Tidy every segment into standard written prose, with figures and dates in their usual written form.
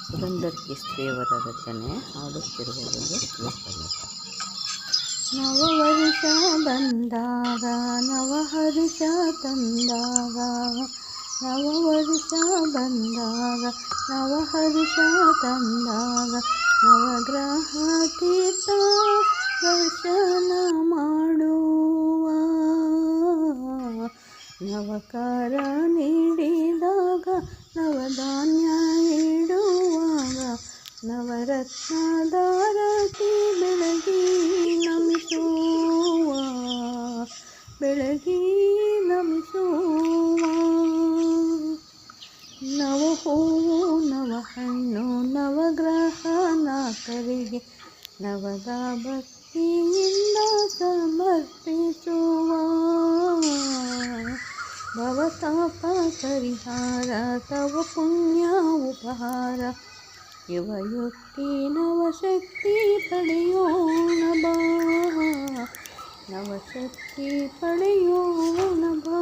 ಪುರಂದರ್ ಕೇಸರಿಯವರ ರಚನೆ, ಹಾಡುತ್ತಿರುವುದು ಲೋಕಲತ. ನವವರ್ಷ ಬಂದಾಗ ನವಹರ್ಷ ತಂದಾಗ, ನವವರ್ಷ ಬಂದಾಗ ನವಹರ್ಷ ತಂದಾಗ, ನವಗ್ರಹ ತೀರ್ಥ ದರ್ಶನ ಮಾಡುವ, ನವಕಾರ ನೀಡಿದಾಗ ನವಧಾನ್ಯ ಇಡುವಾಗ, ನವರತ್ನದಾರತಿ ಬೆಳಗಿ ನಮಿಸುವ, ಬೆಳಗಿ ನಮಿಸುವ. ನವ ಹೂವು ನವ ಹಣ್ಣು ನವಗ್ರಹ ನಾಲ್ಕರಿಗೆ ನವದ ಭಕ್ತಿಯಿಂದ ಸಮರ್ಪಿಸುವ, ಭವತಾಪ ಪರಿಹಾರ ತವ ಪುಣ್ಯ ಉಪಹಾರ, ಯುವಯುಕ್ತಿ ನವಶಕ್ತಿ ಪಡೆಯೋಣ ಬಾ, ನವಶಕ್ತಿ ಪಡೆಯೋಣ ಬಾ.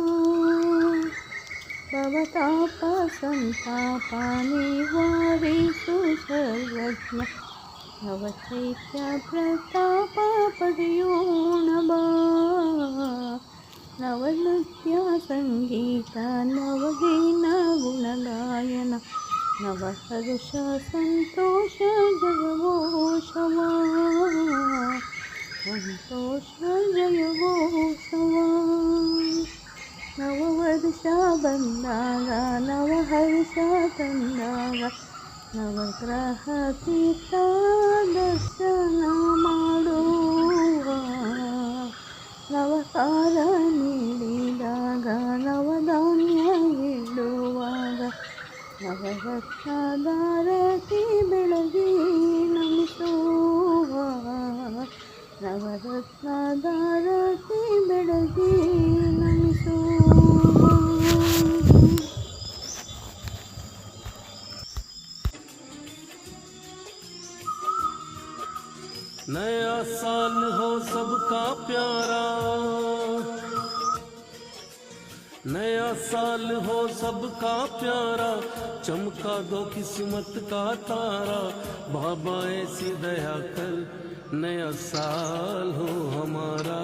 ಭವತಾಪ ಸಂತಾಪ ನಿವಾರಿಸು ಸರ್ವಜ್ಞ, ನವಚೈತ್ಯ ಪ್ರತಾಪ ಪಡೆಯೋಣ ಬಾ, ನವನೃತ್ಯ ಸಂಗೀತ ನವಗೀನ ಗುಣಗಾಯನ, ನವಹರ್ಷ ಸಂತೋಷ ಜಯಘೋಷವ, ಸಂತೋಷ ಜಯಘೋಷವ. ನವವರ್ಷ ಬಂದಾಗ ನವಹರ್ಷ ತಂದಾಗ, ನವಗ್ರಹ ತೀರ್ಥ ದರ್ಶನ ಮಾಡುವ, ನವಕಾರ ನೀಡಿದಾಗ ನವಧಾನ್ಯ ಇಡುವಾಗ, ನವರತ್ನದಾರತಿ ಬೆಳಗಿ ನಮಿಸುವ, ನವರತ್ನದಾರತಿ ಬೆಳಗಿ ನಮಿಸುವ. नया साल हो सबका प्यारा, नया साल हो सबका प्यारा, चमका दो किस्मत का तारा, बाबा ऐसी दया कर नया साल हो हमारा,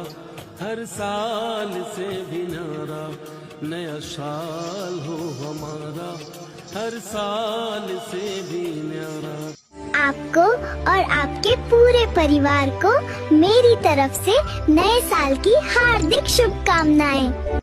हर साल से भी न्यारा, नया साल हो हमारा, हर साल से भी न्यारा। आपको और आपके पूरे परिवार को मेरी तरफ से नए साल की हार्दिक शुभकामनाएं।